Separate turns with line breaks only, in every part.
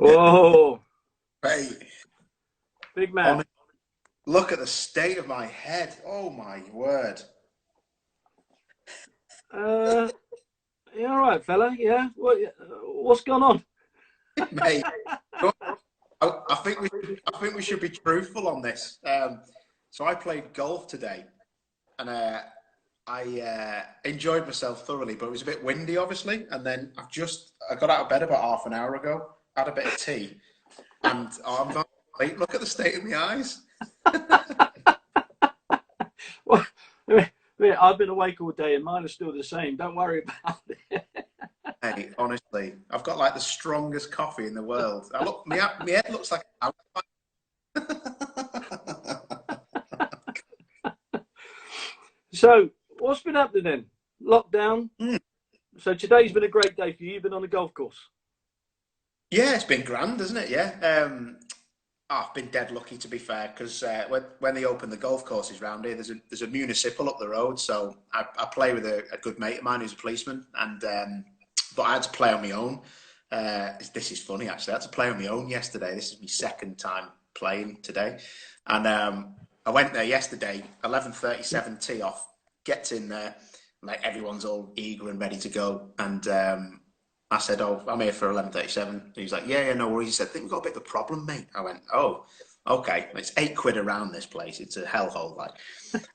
Oh,
Mate,
big man.
on look at the state of my head. Oh my word.
Uh, you all right, fella? Yeah. What's going on?
Mate, I think we should be truthful on this. So I played golf today, and I enjoyed myself thoroughly, but it was a bit windy, obviously. And then I got out of bed about half an hour ago, had a bit of tea, and I'm not. Mate, look at the state of my eyes.
Well, I've been awake all day, and mine are still the same. Don't worry about it.
Hey, honestly, I've got like the strongest coffee in the world. My head looks like a
So, what's been happening then? Lockdown.
Mm.
So today's been a great day for you. You've been on the golf course.
Yeah, it's been grand, isn't it? Yeah. I've been dead lucky to be fair, because when they open the golf courses round here, there's a municipal up the road. So I play with a good mate of mine who's a policeman, and but I had to play on my own. This is funny actually. I had to play on my own yesterday. This is my second time playing today, and I went there yesterday, 11:37 tee off. Gets in there, like everyone's all eager and ready to go, and I said, "Oh, I'm here for 11:37." He was like, "Yeah, yeah, no worries." He said, "I think we've got a bit of a problem, mate." I went, "Oh, okay." It's £8 around this place. It's a hellhole, like,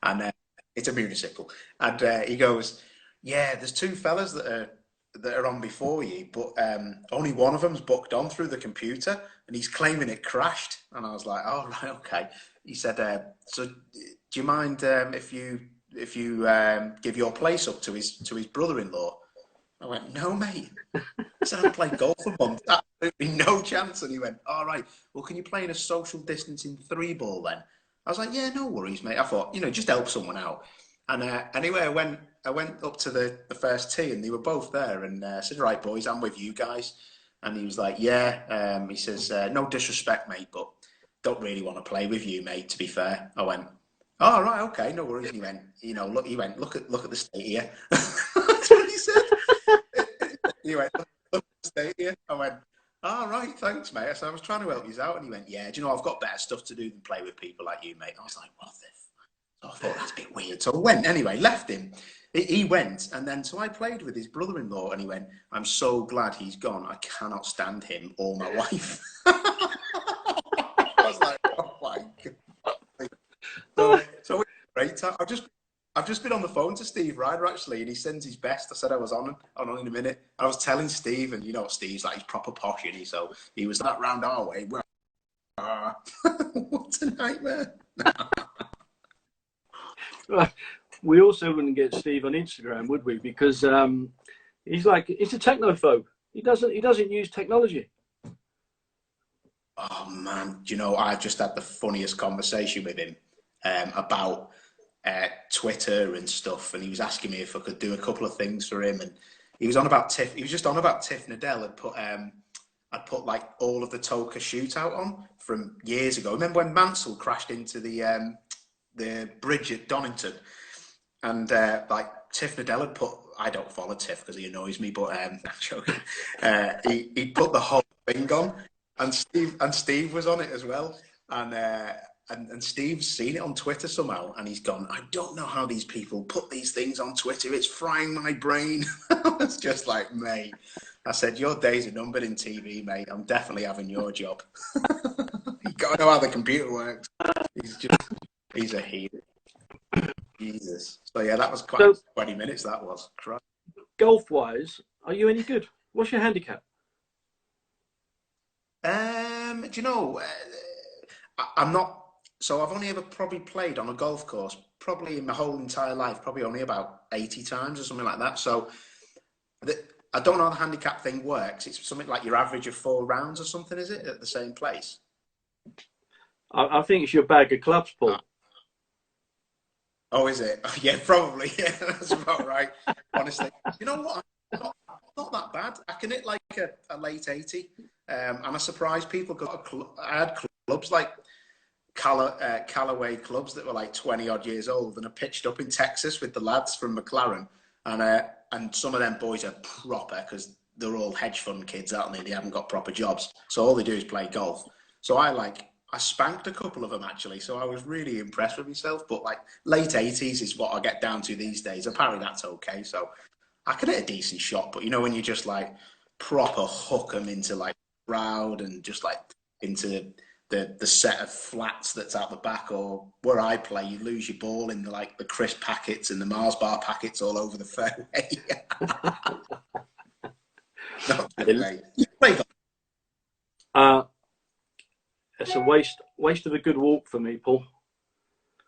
and it's a municipal. And he goes, "Yeah, there's two fellas that are on before you, but only one of them's booked on through the computer, and he's claiming it crashed." And I was like, "Oh, right, okay." He said, "So, do you mind if you give your place up to his brother-in-law?" I went, "No, mate." I said, "I've played golf a month. Absolutely no chance." And he went, "All right, well, can you play in a social distancing three ball then?" I was like, "Yeah, no worries, mate." I thought, just help someone out. And anyway, I went up to the first tee, and they were both there, and I said, "Right, boys, I'm with you guys." And he was like, "Yeah." He says, "No disrespect, mate, but don't really want to play with you, mate, to be fair." I went, "Oh, right, okay, no worries." And he went, "Look at the state here." That's what he said. He went, "Look at the state here." I went, "All right, thanks, mate." So I was trying to help you out, and he went, "Yeah, do you know, I've got better stuff to do than play with people like you, mate." I was like, "What the So I thought that's a bit weird. So I went anyway, left him. He went, and then so I played with his brother-in-law, and he went, "I'm so glad he's gone. I cannot stand him or my wife." I was like, "Oh my god!" So great. I've just been on the phone to Steve Ryder actually, and he sends his best. I said I was on in a minute. I was telling Steve, and you know, Steve's like he's proper posh, and so he was that round our way. What a nightmare.
We also wouldn't get Steve on Instagram, would we? Because he's a technophobe. He doesn't use technology.
Oh man, do you know, I just had the funniest conversation with him about Twitter and stuff, and he was asking me if I could do a couple of things for him, and he was on about Tiff. He was just on about Tiff Nadell had put like all of the Toka shootout on from years ago. Remember when Mansell crashed into the bridge at Donington, and like Tiff Nadell had put. I don't follow Tiff because he annoys me, but I'm joking. He put the whole thing on, and Steve was on it as well, and Steve's seen it on Twitter somehow, and he's gone, "I don't know how these people put these things on Twitter. It's frying my brain." It's just like, mate. I said, "Your days are numbered in TV, mate. I'm definitely having your job." You gotta know how the computer works. He's a hero. Jesus. So yeah, that was quite
So
20 minutes. That was. Christ.
golf wise, are you any good? What's your handicap?
Do you know? I'm not. So I've only ever probably played on a golf course, probably in my whole entire life, probably only about 80 times or something like that. So the, I don't know how the handicap thing works. It's something like your average of 4 rounds or something, is it, at the same place?
I think it's your bag of clubs,
Uh,
Paul.
oh, is it? Yeah, probably. Yeah, that's about right. Honestly, you know what? Not that bad. I can hit like a late 80, and I surprised people because I had clubs like Callaway clubs that were like 20 odd years old, and I pitched up in Texas with the lads from McLaren, and some of them boys are proper because they're all hedge fund kids, aren't they? They haven't got proper jobs, so all they do is play golf. So I spanked a couple of them actually, so I was really impressed with myself. But like late 80s is what I get down to these days. Apparently that's okay. So I could hit a decent shot, but you know when you just like proper hook them into like crowd and just like into the set of flats that's out the back, or where I play, you lose your ball in the crisp packets and the Mars bar packets all over the fairway. Not really. You play golf.
It's a waste of a good walk for me, Paul.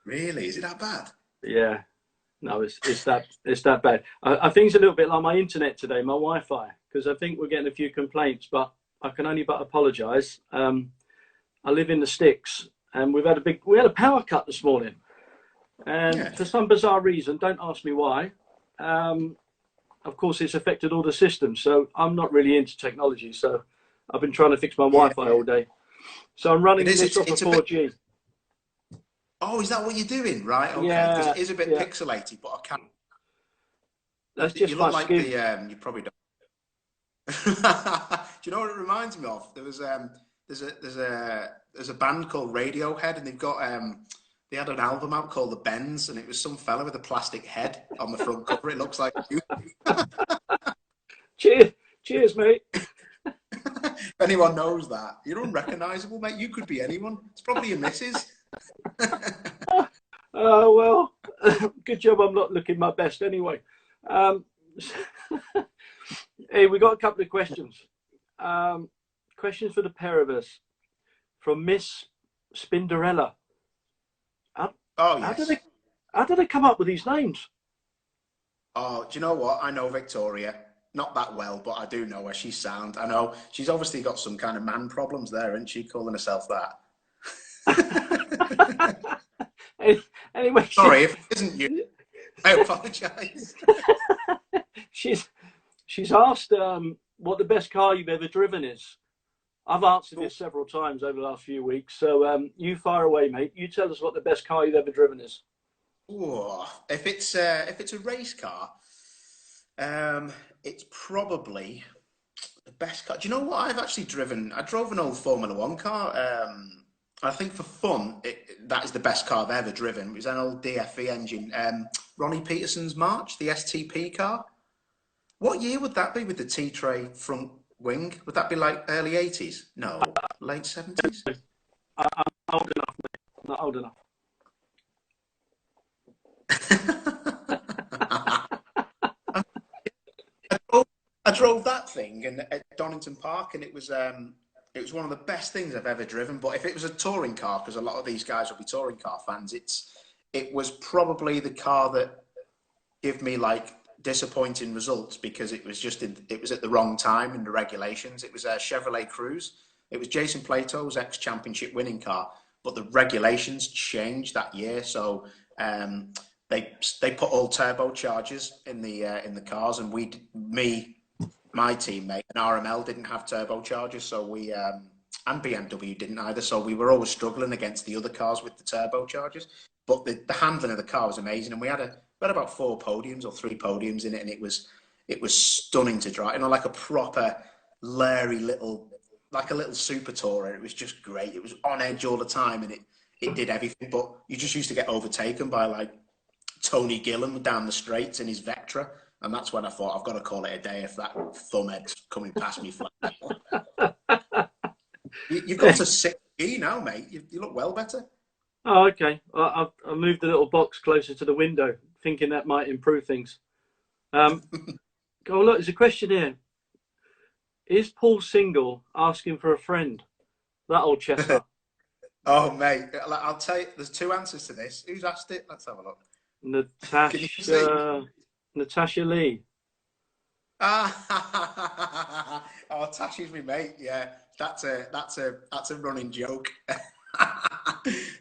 Really? Is it that bad?
Yeah. No, it's that bad. I think it's a little bit like my internet today, my Wi-Fi, because I think we're getting a few complaints, but I can only but apologise. I live in the sticks, and we had a power cut this morning, and for some bizarre reason, don't ask me why. Of course, it's affected all the systems. So I'm not really into technology. So I've been trying to fix my Wi-Fi all day. So I'm running this off of 4G.
Oh, is that what you're doing? Right. Okay. Because it is a bit pixelated, but I can't.
That's just
you look like
skin.
you probably don't. Do you know what it reminds me of? There's a band called Radiohead, and they had an album out called The Bends, and it was some fella with a plastic head on the front cover. It looks like you.
Cheers, mate.
If anyone knows that, you're unrecognisable, mate. You could be anyone. It's probably your missus.
Oh, well, good job I'm not looking my best anyway. Hey, we got a couple of questions. Questions for the pair of us from Miss Spinderella. How do they come up with these names?
Oh, do you know what? I know Victoria. Not that well, but I do know her. She's sound. I know she's obviously got some kind of man problems there, isn't she? Calling herself that.
Anyway,
sorry if it isn't you. I apologise.
She's asked what the best car you've ever driven is. I've answered this several times over the last few weeks, so you fire away, mate. You tell us what the best car you've ever driven is.
Ooh, if it's a race car, it's probably the best car. Do you know what I've actually driven? I drove an old Formula One car. I think for fun, that is the best car I've ever driven. It was an old DFE engine. Ronnie Peterson's March, the STP car. What year would that be with the T-tray front wing? Would that be like early 80s? No, late 70s?
I'm old enough, mate. I'm not old enough.
I drove that thing at Donington Park, and it was one of the best things I've ever driven. But if it was a touring car, because a lot of these guys will be touring car fans, it was probably the car that gave me like disappointing results, because it was at the wrong time in the regulations. It was a Chevrolet Cruze. It was Jason Plato's ex-championship winning car, but the regulations changed that year, so they put all turbochargers in the cars, and my teammate and RML didn't have turbochargers, so we and BMW didn't either, so we were always struggling against the other cars with the turbochargers. But the handling of the car was amazing, and we had about 4 podiums or 3 podiums in it, and it was stunning to drive. You know, like a proper Larry little, like a little super tourer. It was just great. It was on edge all the time, and it did everything. But you just used to get overtaken by like Tony Gillan down the straights in his Vectra, and that's when I thought, I've got to call it a day if that thumbhead's coming past me flat. You've got to 6G now, mate. You look well better.
Oh, okay. I moved the little box closer to the window, thinking that might improve things. Oh, look, there's a question here. Is Paul single? Asking for a friend. That old chestnut.
Oh, mate. I'll tell you, there's 2 answers to this. Who's asked it? Let's have a look.
Natasha Lee.
Oh, Tasha's me mate. Yeah, that's a running joke.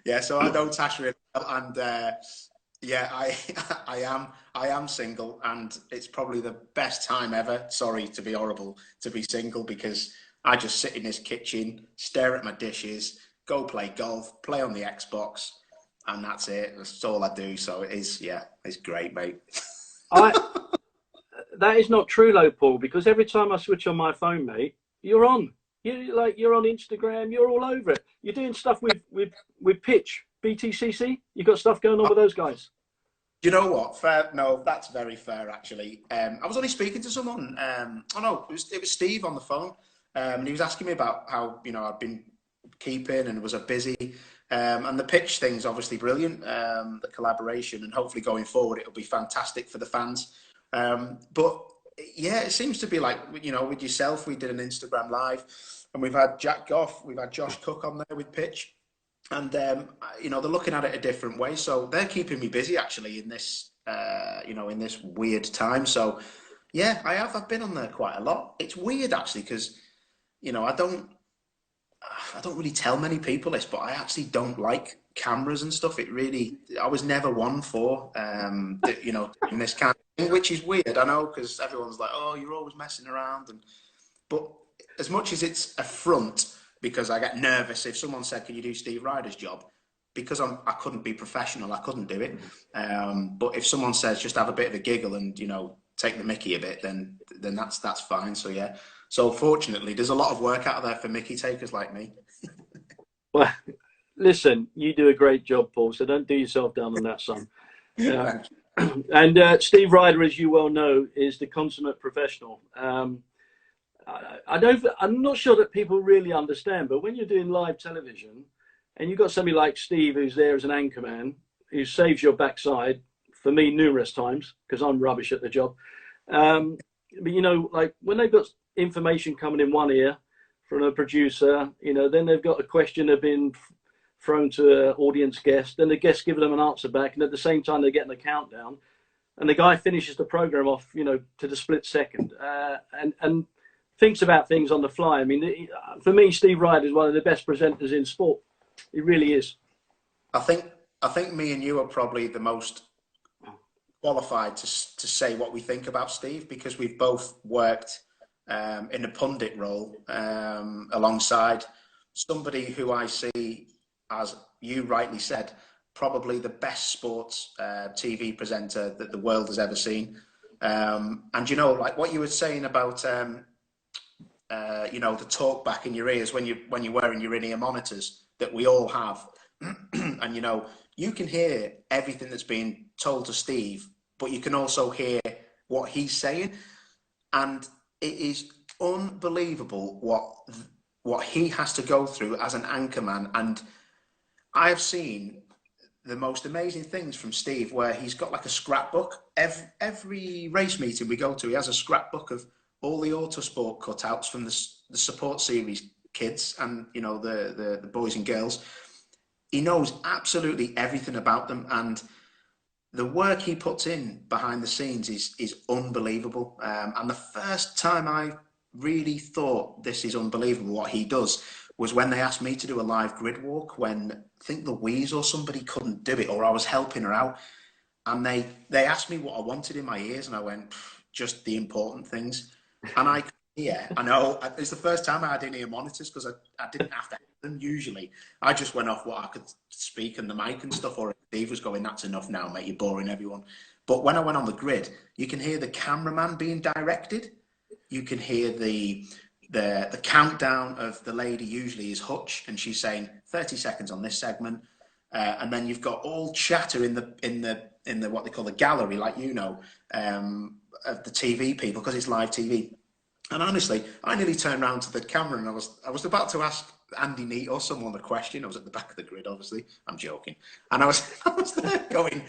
Yeah, so I know Tasha really well, and yeah, I am single, and it's probably the best time ever. Sorry to be horrible, to be single, because I just sit in this kitchen, stare at my dishes, go play golf, play on the Xbox, and that's it. That's all I do. So it's great, mate.
that is not true, though, Paul. Because every time I switch on my phone, mate, you're on. You're on Instagram. You're all over it. You're doing stuff with Pitch, BTCC. You got stuff going on with those guys.
You know what? Fair. No, that's very fair, actually. I was only speaking to someone. Oh no, it was Steve on the phone, and he was asking me about how I've been keeping and was I busy. And the pitch thing's obviously brilliant. The collaboration, and hopefully going forward, it'll be fantastic for the fans. But yeah, it seems to be like with yourself, we did an Instagram live, and we've had Jack Goff, we've had Josh Cook on there with pitch. And they're looking at it a different way, so they're keeping me busy actually in this, in this weird time. So, yeah, I've been on there quite a lot. It's weird actually because, I don't really tell many people this, but I actually don't like cameras and stuff. I was never one for, in this kind of thing, which is weird. I know because everyone's like, oh, you're always messing around, but as much as it's a front. Because I get nervous if someone said, "Can you do Steve Ryder's job?" Because I couldn't be professional, I couldn't do it. But if someone says, "Just have a bit of a giggle and take the Mickey a bit," then that's fine. So yeah. So fortunately, there's a lot of work out there for Mickey takers like me.
Well, listen, you do a great job, Paul. So don't do yourself down on that, son. And Steve Ryder, as you well know, is the consummate professional. I'm not sure that people really understand, but when you're doing live television and you've got somebody like Steve who's there as an anchorman, who saves your backside, for me, numerous times, because I'm rubbish at the job. But, like when they've got information coming in one ear from a producer, then they've got a question that's been thrown to an audience guest, then the guest gives them an answer back, and at the same time they're getting the countdown, and the guy finishes the program off, to the split second, and thinks about things on the fly. I mean, for me, Steve Ryder is one of the best presenters in sport. He really is. I
think me and you are probably the most qualified to say what we think about Steve, because we've both worked in a pundit role alongside somebody who I see, as you rightly said, probably the best sports TV presenter that the world has ever seen. And like what you were saying about the talk back in your ears when you're wearing your in-ear monitors that we all have, and you can hear everything that's being told to Steve, but you can also hear what he's saying, and it is unbelievable what he has to go through as an anchorman. And I have seen the most amazing things from Steve, where he's got like a scrapbook. Every race meeting we go to, he has a scrapbook of all the Autosport cutouts from the support series kids and the boys and girls. He knows absolutely everything about them, and the work he puts in behind the scenes is unbelievable. And the first time I really thought this is unbelievable what he does was when they asked me to do a live grid walk, when I think Louise or somebody couldn't do it, or I was helping her out, and they asked me what I wanted in my ears, and I went, just the important things. And I know it's the first time I had in-ear monitors, because I didn't have to have them usually. I just went off what I could speak and the mic and stuff, or Steve was going, "That's enough now, mate, you're boring everyone." But when I went on the grid, you can hear the cameraman being directed. You can hear the countdown of the lady, usually is Hutch, and she's saying 30 seconds on this segment. And then you've got all chatter in the what they call the gallery, like of the TV people, because it's live TV. And honestly, I nearly turned around to the camera and I was about to ask Andy Neat or someone a question. I was at the back of the grid, obviously. I'm joking. And I was there going,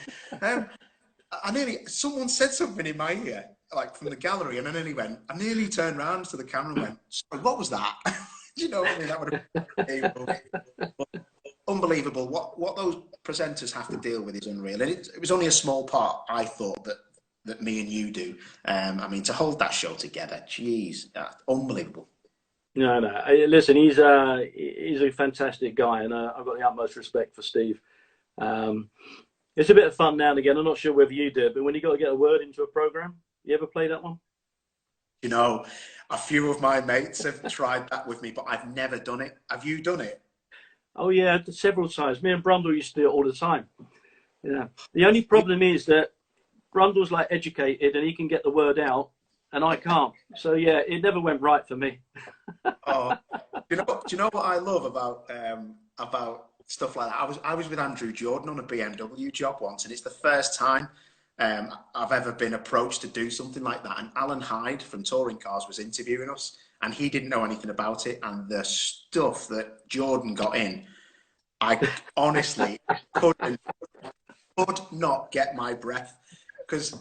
someone said something in my ear, like from the gallery, and I nearly turned around to the camera and went, "Sorry, what was that?" Do you know what I mean? That would have been unbelievable. What those presenters have to deal with is unreal. And it was only a small part, I thought, that me and you do. I mean, to hold that show together, geez, unbelievable.
No. Listen, he's a fantastic guy, and I've got the utmost respect for Steve. It's a bit of fun now and again. I'm not sure whether you do it, but when you got to get a word into a program, you ever play that one?
A few of my mates have tried that with me, but I've never done it. Have you done it?
Oh yeah, several times. Me and Blundell used to do it all the time. Yeah. The only problem is that Brundle's like educated and he can get the word out, and I can't. So yeah, it never went right for me.
Oh, do you know what I love about stuff like that? I was with Andrew Jordan on a BMW job once, and it's the first time I've ever been approached to do something like that. And Alan Hyde from Touring Cars was interviewing us, and he didn't know anything about it. And the stuff that Jordan got in, I honestly could not get my breath, because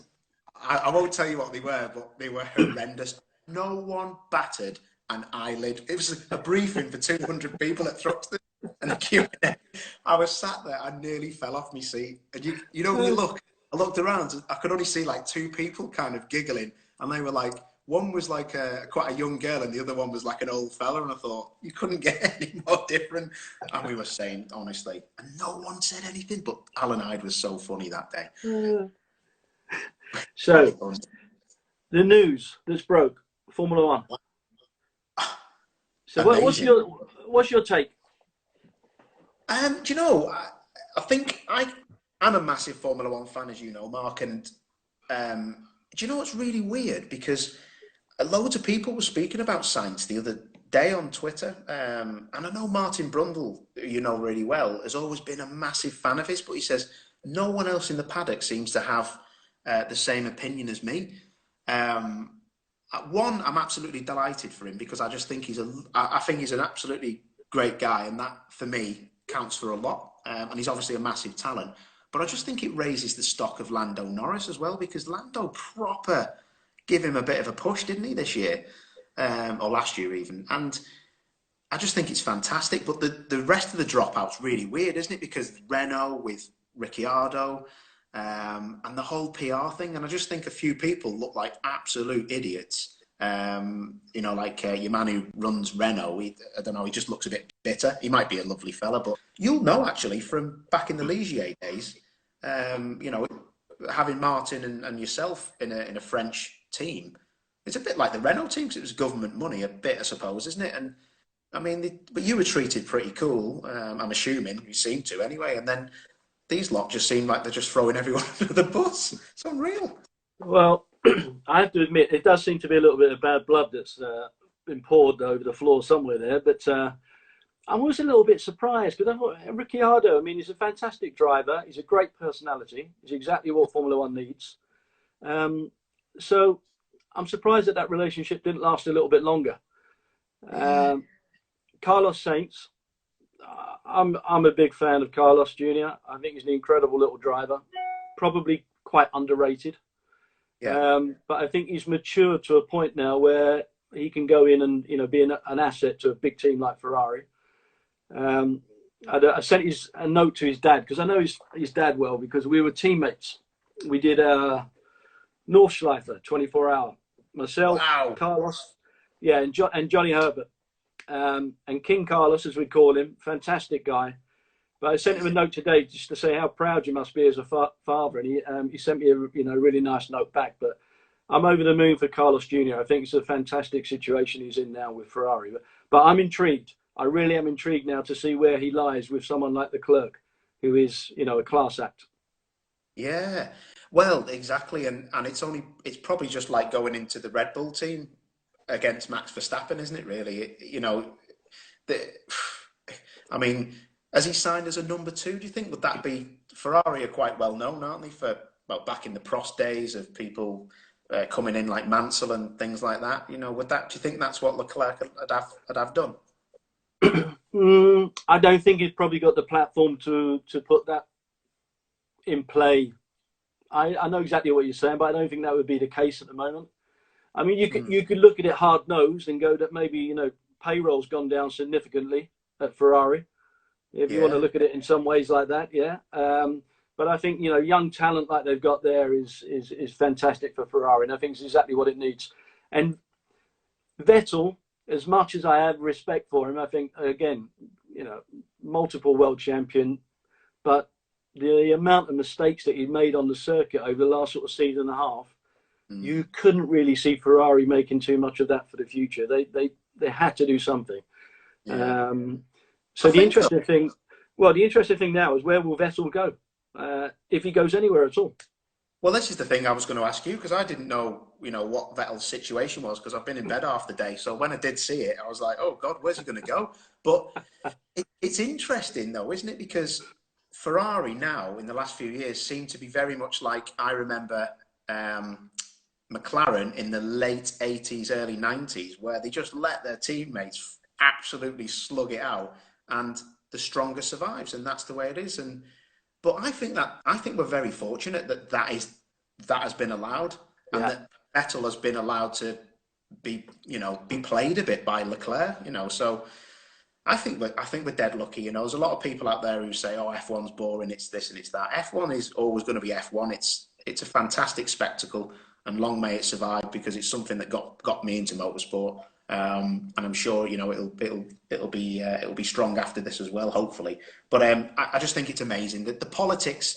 I won't tell you what they were, but they were horrendous. No one batted an eyelid. It was a briefing for 200 people at Thruxton, and the Q&A. I was sat there, I nearly fell off my seat. And you know, when you look, I looked around, I could only see like two people kind of giggling, and they were like, one was like quite a young girl, and the other one was like an old fella, and I thought, you couldn't get any more different. And we were saying, honestly, and no one said anything, but Alan Hyde was so funny that day.
So, the news that's broke, Formula One. So what's your take?
Do you know, I think I'm a massive Formula One fan, as you know, Mark, and do you know what's really weird? Because loads of people were speaking about Sainz the other day on Twitter, and I know Martin Brundle, who you know really well, has always been a massive fan of his, but he says no one else in the paddock seems to have the same opinion as me. One, I'm absolutely delighted for him, because I just think I think he's an absolutely great guy, and that for me counts for a lot. And he's obviously a massive talent, but I just think it raises the stock of Lando Norris as well, because Lando proper give him a bit of a push, didn't he, this year, or last year even? And I just think it's fantastic. But the rest of the dropout's really weird, isn't it? Because Renault with Ricciardo, and the whole PR thing, and I just think a few people look like absolute idiots. You know, like your man who runs Renault, I don't know, he just looks a bit bitter. He might be a lovely fella, but you'll know actually from back in the Ligier days, you know, having Martin and yourself in a French team, it's a bit like the Renault team, because it was government money, a bit, I suppose, isn't it? And I mean, but you were treated pretty cool, I'm assuming, you seem to anyway, and then these lot just seem like they're just throwing everyone under the bus. It's unreal.
Well, I have to admit, it does seem to be a little bit of bad blood that's been poured over the floor somewhere there. But I was a little bit surprised, because I thought Ricciardo, I mean, he's a fantastic driver. He's a great personality. He's exactly what Formula One needs. So I'm surprised that relationship didn't last a little bit longer. Carlos Sainz, I'm a big fan of Carlos Jr. I think he's an incredible little driver, probably quite underrated.
Yeah.
But I think he's matured to a point now where he can go in and, you know, be an asset to a big team like Ferrari. I sent a note to his dad, because I know his dad well, because we were teammates. We did Nordschleife 24-hour. Myself,
Wow.
Carlos, yeah, and Johnny Herbert. And King Carlos, as we call him, fantastic guy. But I sent him a note today just to say how proud you must be as a father, and he sent me a really nice note back. But I'm over the moon for Carlos Jr. I think it's a fantastic situation he's in now with Ferrari. But I'm intrigued. I really am intrigued now to see where he lies with someone like the clerk, who is, you know, a class act.
Yeah. Well, exactly, and it's probably just like going into the Red Bull team against Max Verstappen, isn't it? Really, you know, I mean, has he signed as a number 2? Do you think would that be Ferrari are quite well known, aren't they? For well, back in the Prost days of people coming in like Mansell and things like that. You know, do you think that's what Leclerc would have done?
I don't think he's probably got the platform to put that in play. I know exactly what you're saying, but I don't think that would be the case at the moment. I mean, you could look at it hard nosed and go that maybe, you know, payroll's gone down significantly at Ferrari, if you want to look at it in some ways like that, yeah. But I think, you know, young talent like they've got there is fantastic for Ferrari, and I think it's exactly what it needs. And Vettel, as much as I have respect for him, I think, again, you know, multiple world champion, but the amount of mistakes that he made on the circuit over the last sort of season and a half, you couldn't really see Ferrari making too much of that for the future. They had to do something.
Yeah.
So the interesting thing now is, where will Vettel go, if he goes anywhere at all?
Well, this is the thing I was going to ask you, because I didn't know what Vettel's situation was, because I've been in bed half the day. So when I did see it, I was like, oh God, where's he going to go? But it's interesting though, isn't it? Because Ferrari now in the last few years seem to be very much like I remember McLaren in the late 80s, early 90s, where they just let their teammates absolutely slug it out and the stronger survives, and that's the way it is. But I think we're very fortunate that has been allowed, and
Yeah.
that Vettel has been allowed to be played a bit by Leclerc. So I think we're dead lucky. There's a lot of people out there who say, "Oh, F1's boring. It's this and it's that." F1 is always going to be F1. It's a fantastic spectacle, and long may it survive, because it's something that got me into motorsport. And I'm sure it'll be strong after this as well, hopefully. But I just think it's amazing that the politics,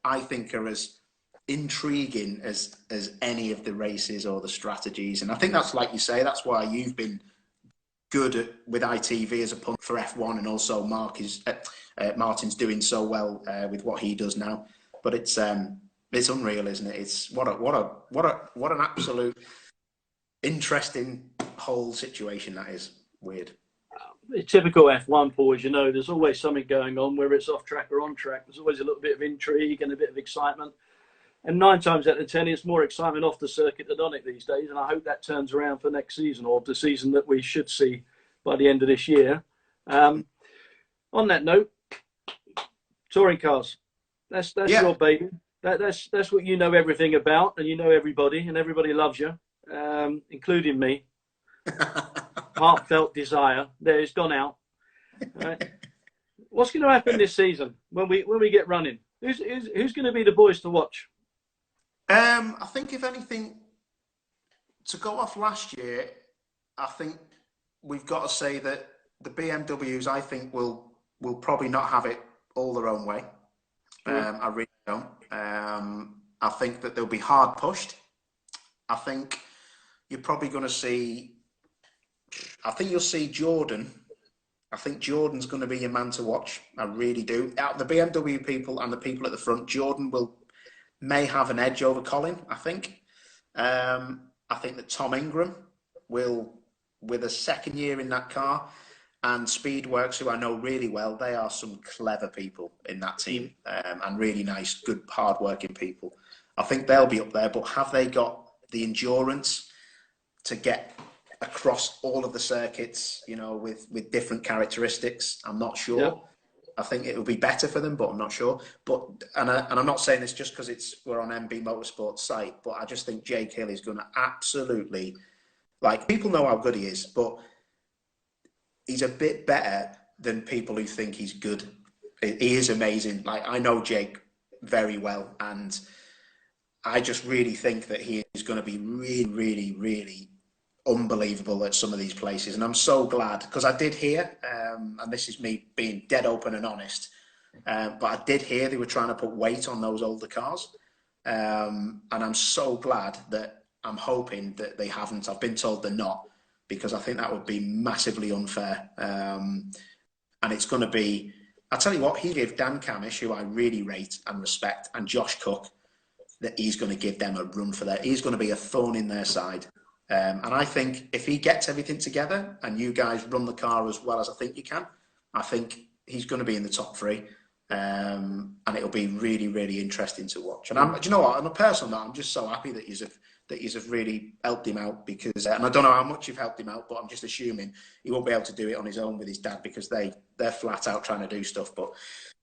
I think, are as intriguing as any of the races or the strategies. And I think that's, like you say, that's why you've been good with ITV as a punt for F1, and also Martin's doing so well with what he does now. But it's unreal, isn't it? It's what an absolute interesting whole situation that is. Weird.
It's typical F1, Paul, as you know, there's always something going on, whether it's off track or on track. There's always a little bit of intrigue and a bit of excitement. And 9 times out of 10, it's more excitement off the circuit than on it these days. And I hope that turns around for next season, or the season that we should see by the end of this year. On that note, touring cars. That's your baby. That's what you know everything about, and you know everybody, and everybody loves you, including me. Heartfelt desire. There, it's gone out. Right. What's going to happen this season when we get running? Who's going to be the boys to watch?
I think, if anything, to go off last year, I think we've got to say that the BMWs, I think, will probably not have it all their own way. I really don't. I think that they'll be hard pushed. I think you're probably going to see. I think you'll see Jordan. I think Jordan's going to be your man to watch. I really do. Out of the BMW people and the people at the front, Jordan may have an edge over Colin, I think. I think that Tom Ingram will, with a second year in that car, and Speedworks, who I know really well, they are some clever people in that team, and really nice, good, hard-working people. I think they'll be up there, but have they got the endurance to get across all of the circuits, with different characteristics? I'm not sure. Yeah. I think it will be better for them, but I'm not sure. And I'm not saying this just because we're on MB Motorsports site, but I just think Jake Hill is going to absolutely, people know how good he is, but he's a bit better than people who think he's good. He is amazing. I know Jake very well, and I just really think that he is going to be really, really, really unbelievable at some of these places. And I'm so glad, because I did hear, and this is me being dead open and honest, but I did hear they were trying to put weight on those older cars. And I'm so glad that I'm hoping that they haven't. I've been told they're not, because I think that would be massively unfair. And it's going to be, I'll tell you what, he gave Dan Camish, who I really rate and respect, and Josh Cook, that he's going to give them a run for he's going to be a thorn in their side. And I think if he gets everything together and you guys run the car as well as I think you can, I think he's going to be in the top 3. And it'll be really, really interesting to watch. And do you know what? On a personal note, I'm just so happy that you've really helped him out, because, and I don't know how much you've helped him out, but I'm just assuming he won't be able to do it on his own with his dad, because they're flat out trying to do stuff. But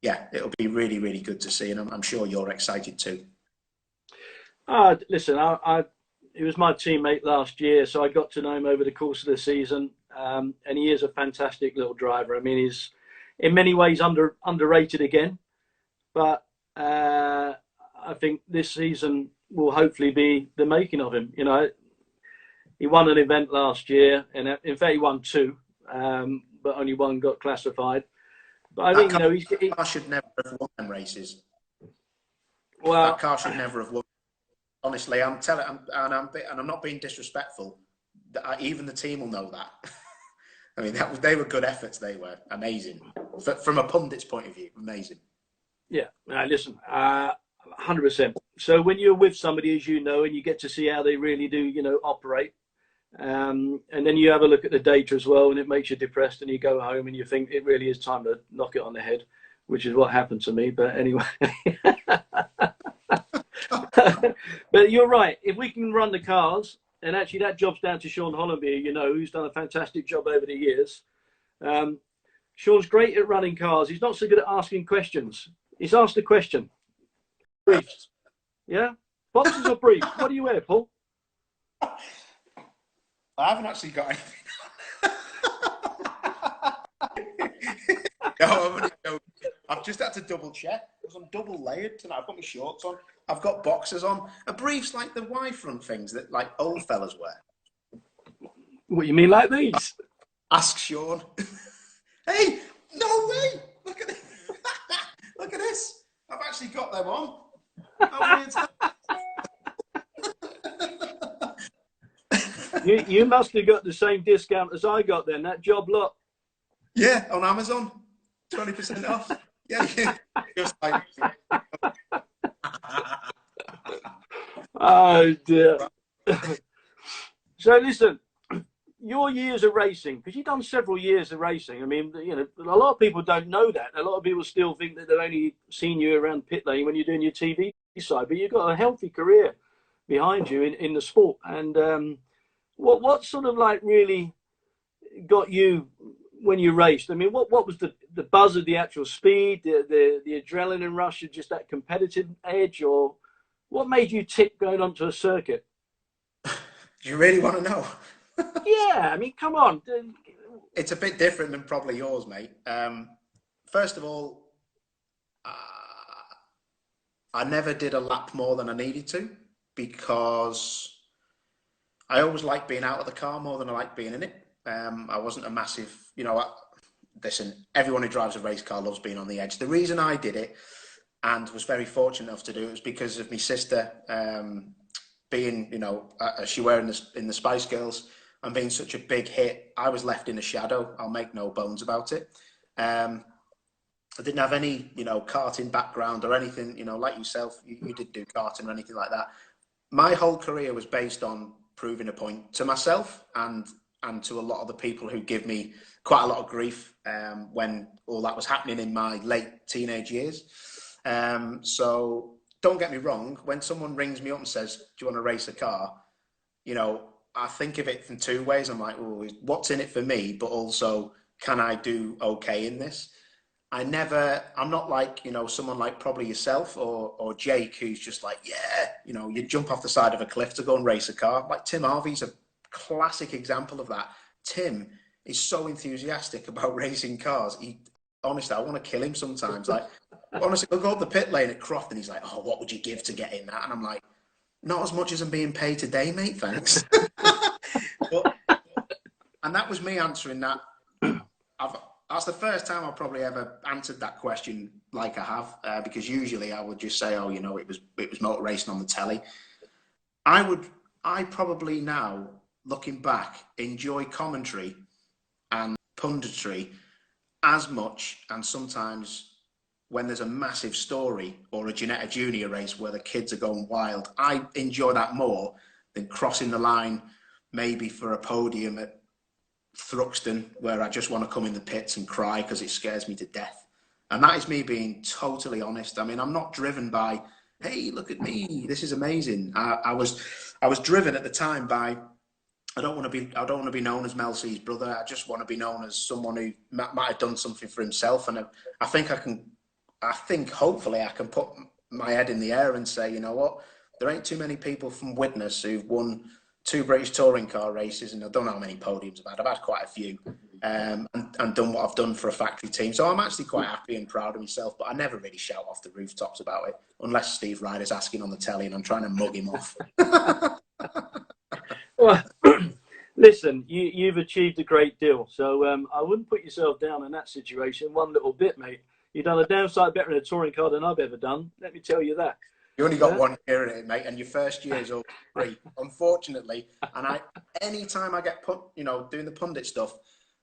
yeah, it'll be really, really good to see, and I'm sure you're excited too.
Listen, he was my teammate last year, so I got to know him over the course of the season, and he is a fantastic little driver. I mean, he's in many ways underrated again, but I think this season will hopefully be the making of him. He won an event last year, and in fact he won 2, but only 1 got classified. But I think
that car should never have won them races.
Well,
that car should never have won. Honestly, I'm telling, and I'm not being disrespectful. Even the team will know that. I mean, they were good efforts. They were amazing from a pundit's point of view. Amazing.
Yeah. Listen, 100%. So when you're with somebody, as you know, and you get to see how they really do, operate, and then you have a look at the data as well, and it makes you depressed, and you go home and you think it really is time to knock it on the head, which is what happened to me. But anyway, but you're right. If we can run the cars, and actually that job's down to Sean Hollenby, who's done a fantastic job over the years. Sean's great at running cars. He's not so good at asking questions. He's asked a question. Briefs. Yeah? Boxers or briefs? What do you wear, Paul?
I haven't actually got anything. No, I've just had to double check because I'm double layered tonight. I've got my shorts on. I've got boxers on. A brief's like the Y front things that like old fellas wear.
What you mean, like these?
Ask Sean. Hey, no way! Look at this. Look at this. I've actually got them on. How weird's that?
You must have got the same discount as I got then. That job lot.
Yeah, on Amazon, 20% off. Yeah. Just like.
Oh dear. So listen, your years of racing, because you've done several years of racing. I mean, a lot of people don't know that. A lot of people still think that they've only seen you around pit lane when you're doing your TV side, but you've got a healthy career behind you in the sport. And what sort of like really got you when you raced? I mean, what was the buzz of the actual speed, the adrenaline rush, of just that competitive edge, or what made you tick going onto a circuit?
Do you really want to know?
Yeah, I mean, come on.
It's a bit different than probably yours, mate. First of all, I never did a lap more than I needed to because I always liked being out of the car more than I liked being in it. I wasn't a massive, listen, everyone who drives a race car loves being on the edge. The reason I did it and was very fortunate enough to do it was because of my sister being, she were in the Spice Girls and being such a big hit. I was left in the shadow. I'll make no bones about it. I didn't have any, karting background or anything, like yourself. You did do karting or anything like that. My whole career was based on proving a point to myself and to a lot of the people who give me quite a lot of grief when all that was happening in my late teenage years. So don't get me wrong, when someone rings me up and says, do you want to race a car? I think of it from two ways. I'm like, oh, what's in it for me? But also, can I do okay in this? I'm not like, someone like probably yourself or Jake, who's just like, yeah, you jump off the side of a cliff to go and race a car. Like Tim Harvey's a classic example of that. Tim is so enthusiastic about racing cars. Honestly, I want to kill him sometimes. Like, honestly, we'll go up the pit lane at Croft and he's like, oh, what would you give to get in that? And I'm like, not as much as I'm being paid today, mate, thanks. And that was me answering that. That's the first time I've probably ever answered that question like I have, because usually I would just say, oh, it was motor racing on the telly. I probably now, looking back, enjoy commentary and punditry as much, and sometimes when there's a massive story or a Ginetta Junior race where the kids are going wild, I enjoy that more than crossing the line maybe for a podium at Thruxton, where I just want to come in the pits and cry because it scares me to death. And that is me being totally honest. I mean, I'm not driven by, hey, look at me, this is amazing. I was driven at the time by, I don't want to be known as Mel C's brother. I just want to be known as someone who might have done something for himself. And I think hopefully I can put my head in the air and say, you know what, there ain't too many people from Widnes who've won 2 British touring car races, and I don't know how many podiums I've had quite a few, and done what I've done for a factory team. So I'm actually quite happy and proud of myself, but I never really shout off the rooftops about it, unless Steve Ryder's asking on the telly and I'm trying to mug him off.
Well, listen, you've achieved a great deal, so I wouldn't put yourself down in that situation one little bit, mate. You've done a downside better in a touring car than I've ever done. Let me tell you that.
You only got 1 year in it, mate, and your first year is all free, unfortunately. And anytime I get doing the pundit stuff,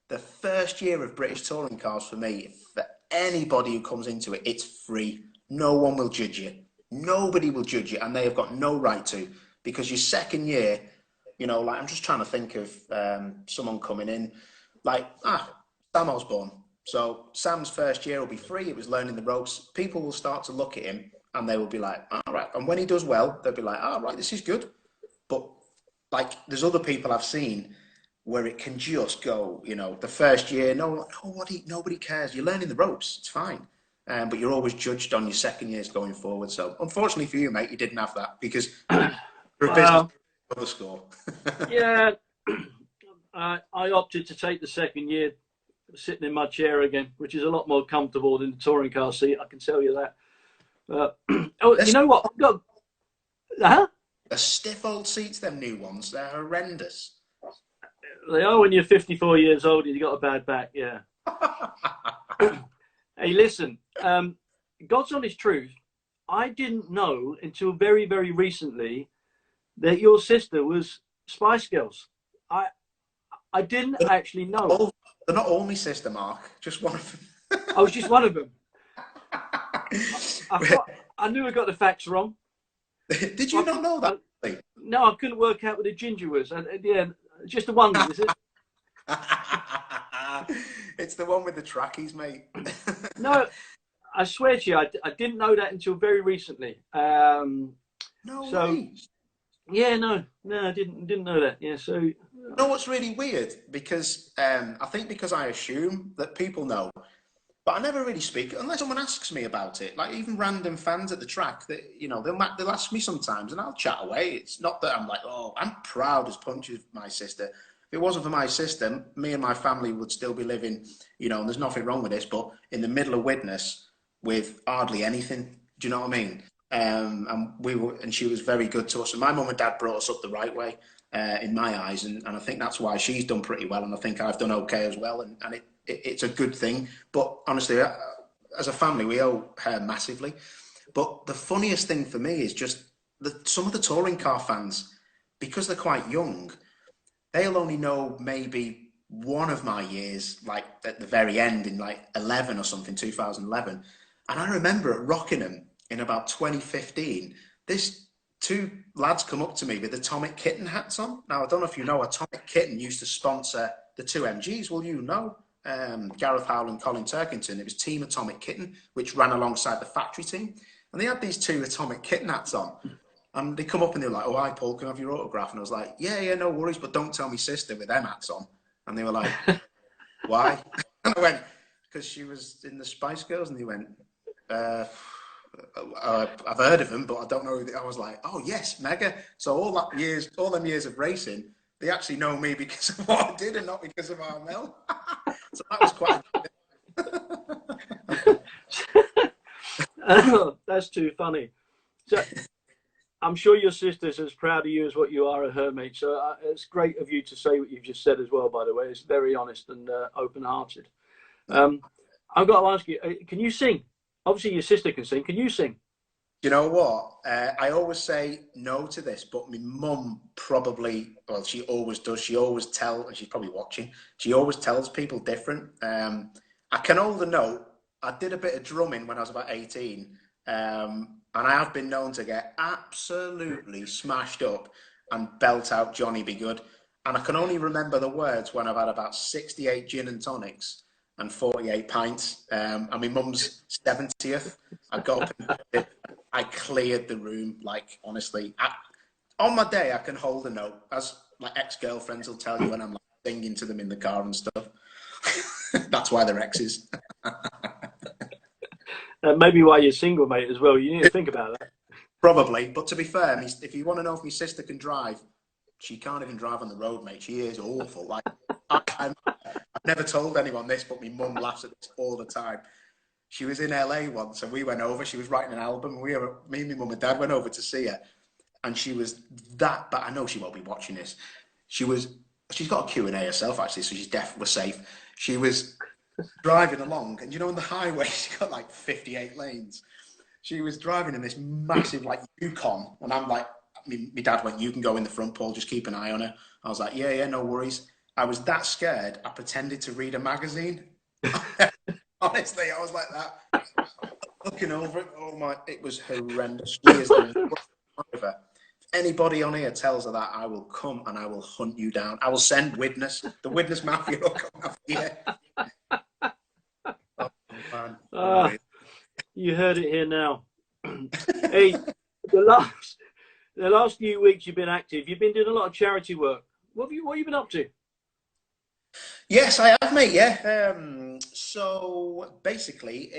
the first year of British touring cars for me, for anybody who comes into it, it's free. No one will judge you. Nobody will judge you, and they have got no right to, because your second year, you know, like I'm just trying to think of someone coming in, like Sam Osborne. So Sam's first year will be free. It was learning the ropes. People will start to look at him, and they will be like, all right. And when he does well, they'll be like, all right, this is good. But like, there's other people I've seen where it can just go, you know, the first year, nobody cares. You're learning the ropes. It's fine. But you're always judged on your second years going forward. So unfortunately for you, mate, you didn't have that, because for a business,
Well,
other score.
yeah, I opted to take the second year sitting in my chair again, which is a lot more comfortable than the touring car seat. I can tell you that. Oh, you know what? I've got, huh?
The stiff old seats, them new ones, they're horrendous.
They are when you're 54 years old and you've got a bad back. Yeah. Hey, listen, God's honest truth. I didn't know until very, very recently that your sister was Spice Girls. I didn't actually know.
They're not all my sister, Mark. Just one of them.
I was just one of them. I knew I got the facts wrong.
Did you not know that?
No, I couldn't work out what the ginger was. Yeah, just the one, is it?
It's the one with the trackies, mate.
No, I swear to you, I didn't know that until very recently.
No way.
Yeah, no, I didn't know that. Yeah, so.
You know what's really weird? Because I think because I assume that people know, but I never really speak unless someone asks me about it. Like even random fans at the track, that you know, they'll ask me sometimes, and I'll chat away. It's not that I'm like, oh, I'm proud as punch of my sister. If it wasn't for my sister, me and my family would still be living, you know, and there's nothing wrong with this, but in the middle of Widnes with hardly anything. Do you know what I mean? And she was very good to us. And my mum and dad brought us up the right way, in my eyes, and I think that's why she's done pretty well, and I think I've done okay as well, and it's a good thing. But honestly, as a family, we owe her massively. But the funniest thing for me is just some of the touring car fans, because they're quite young, they'll only know maybe one of my years, like at the very end in like 11 or something, 2011. And I remember at Rockingham in about 2015, this two lads come up to me with Atomic Kitten hats on. Now, I don't know if you know, Atomic Kitten used to sponsor the two MGs. Well, you know, Gareth Howell and Colin Turkington. It was Team Atomic Kitten, which ran alongside the factory team. And they had these two Atomic Kitten hats on. And they come up and they're like, oh, hi, Paul, can I have your autograph? And I was like, yeah, no worries, but don't tell me sister with them hats on. And they were like, why? And I went, because she was in the Spice Girls. And they went, I've heard of them, but I don't know. I was like, oh yes, mega. So all them years of racing, they actually know me because of what I did and not because of Armel. So that was quite.
That's too funny. So I'm sure your sister's as proud of you as what you are of her, mate. So it's great of you to say what you've just said as well. By the way, it's very honest and open-hearted. I've got to ask you, can you sing? Obviously, your sister can sing. Can you sing?
You know what? I always say no to this, but my mum probably, well, she always does. She always and she's probably watching, she always tells people different. I can hold a note. I did a bit of drumming when I was about 18. And I have been known to get absolutely smashed up and belt out Johnny Be Good. And I can only remember the words when I've had about 68 gin and tonics and 48 pints. And my mum's 70th. I got up and I cleared the room, like, honestly. On my day, I can hold a note, as my ex-girlfriends will tell you when I'm like, singing to them in the car and stuff. That's why they're exes.
Maybe why you're single, mate, as well. You need to think about that.
Probably. But to be fair, if you want to know if my sister can drive, she can't even drive on the road, mate. She is awful. Like, I've never told anyone this, but my mum laughs at this all the time. She was in LA once, and we went over. She was writing an album. Me and my mum and dad went over to see her, and she was that. But I know she won't be watching this. She's got a Q&A herself, actually, so we're safe. She was driving along, and you know, on the highway, she's got like 58 lanes. She was driving in this massive like Yukon, and I'm like, my dad went, "You can go in the front, Paul. Just keep an eye on her." I was like, "Yeah, no worries." I was that scared, I pretended to read a magazine. Honestly, I was like that. looking over it, oh my, it was horrendous. She is the worst driver. If anybody on here tells her that, I will come and I will hunt you down. I will send witness. The witness mafia will come after you. Oh, man.
You heard it here now. Hey, the last few weeks you've been active. You've been doing a lot of charity work. What have you been up to?
Yes, I have, mate. Yeah. So basically,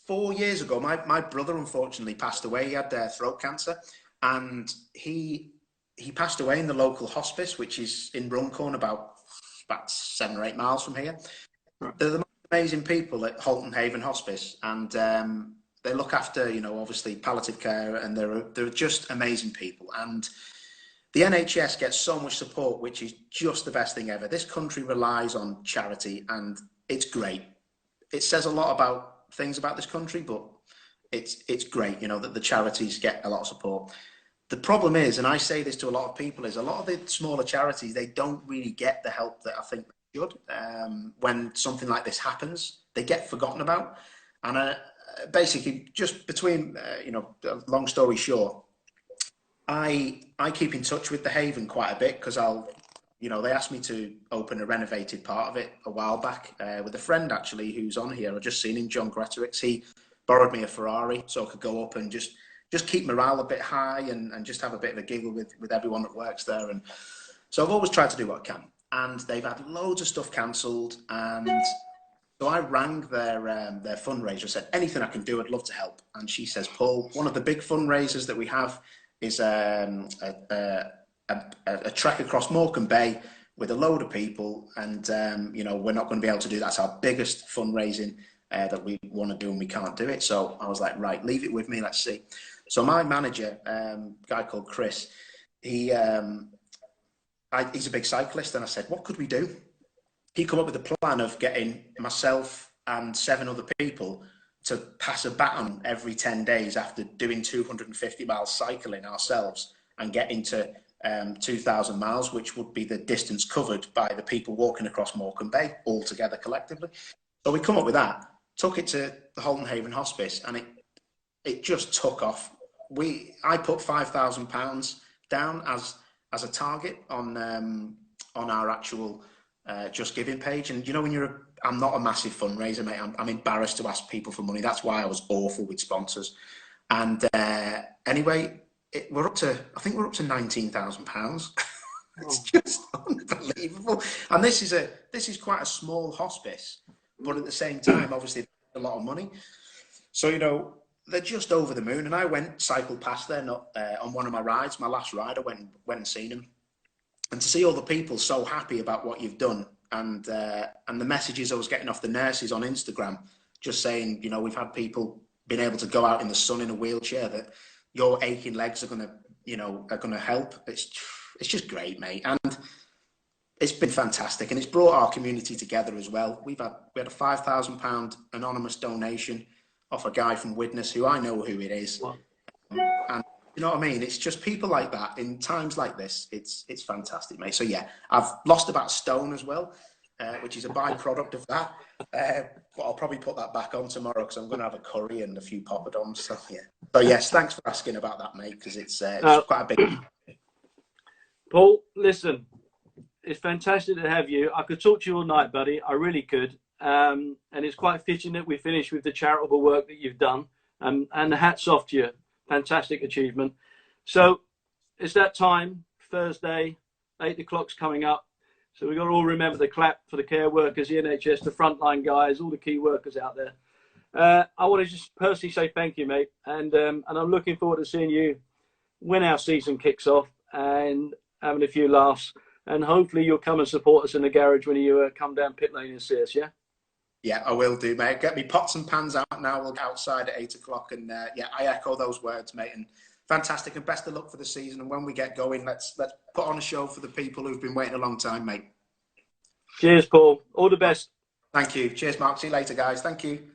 4 years ago, my brother unfortunately passed away. He had throat cancer, and he passed away in the local hospice, which is in Runcorn, about 7 or 8 miles from here.
Right.
They're the most amazing people at Halton Haven Hospice, and they look after, obviously palliative care, and they're just amazing people. And the NHS gets so much support, which is just the best thing ever. This country relies on charity, and it's great. It says a lot about things about this country, but it's great, that the charities get a lot of support. The problem is, and I say this to a lot of people, is a lot of the smaller charities, they don't really get the help that I think they should. When something like this happens, they get forgotten about. And basically, just between, long story short, I keep in touch with the Haven quite a bit, because they asked me to open a renovated part of it a while back with a friend actually who's on here. I've just seen him, John Gretorix. He borrowed me a Ferrari so I could go up and just keep morale a bit high and just have a bit of a giggle with everyone that works there. And so I've always tried to do what I can. And they've had loads of stuff cancelled. And so I rang their fundraiser, said, anything I can do, I'd love to help. And she says, Paul, one of the big fundraisers that we have is a trek across Morecambe Bay with a load of people, and we're not going to be able to do that. That's our biggest fundraising that we want to do, and we can't do it. So I was like, right, leave it with me, let's see. So my manager, a guy called Chris, he's a big cyclist, and I said, what could we do? He come up with a plan of getting myself and 7 other people to pass a baton every 10 days after doing 250 miles cycling ourselves and getting to 2,000 miles, which would be the distance covered by the people walking across Morecambe Bay all together collectively. So we come up with that, took it to the Halton Haven Hospice, and it just took off. I put £5,000 down as a target on our actual Just Giving page. And when I'm not a massive fundraiser, mate. I'm embarrassed to ask people for money. That's why I was awful with sponsors. And anyway, I think we're up to £19,000. It's just unbelievable. And this is quite a small hospice, but at the same time, obviously, a lot of money. So they're just over the moon. And I cycled past there on one of my rides, my last ride. I went and seen them, and to see all the people so happy about what you've done. And the messages I was getting off the nurses on Instagram, just saying, we've had people being able to go out in the sun in a wheelchair, that your aching legs are gonna help. It's just great, mate. And it's been fantastic, and it's brought our community together as well. We had a £5,000 anonymous donation off a guy from Widnes, who I know who it is. Wow. And you know what I mean? It's just people like that in times like this. It's fantastic, mate. So yeah, I've lost about a stone as well, which is a byproduct of that. But I'll probably put that back on tomorrow, because I'm going to have a curry and a few poppadoms. So yeah. So yes, thanks for asking about that, mate, because it's quite a big.
Paul, listen, it's fantastic to have you. I could talk to you all night, buddy. I really could. And it's quite fitting that we finish with the charitable work that you've done. And hats off to you. Fantastic achievement. So it's that time, Thursday, 8 o'clock's coming up. So we've got to all remember the clap for the care workers, the NHS, the frontline guys, all the key workers out there. I want to just personally say thank you, mate. And I'm looking forward to seeing you when our season kicks off and having a few laughs. And hopefully you'll come and support us in the garage when you come down pit lane and see us, yeah?
Yeah, I will do, mate. Get me pots and pans out now. We'll get outside at 8 o'clock. And yeah, I echo those words, mate. And fantastic, and best of luck for the season. And when we get going, let's put on a show for the people who've been waiting a long time, mate.
Cheers, Paul. All the best.
Thank you. Cheers, Mark. See you later, guys. Thank you.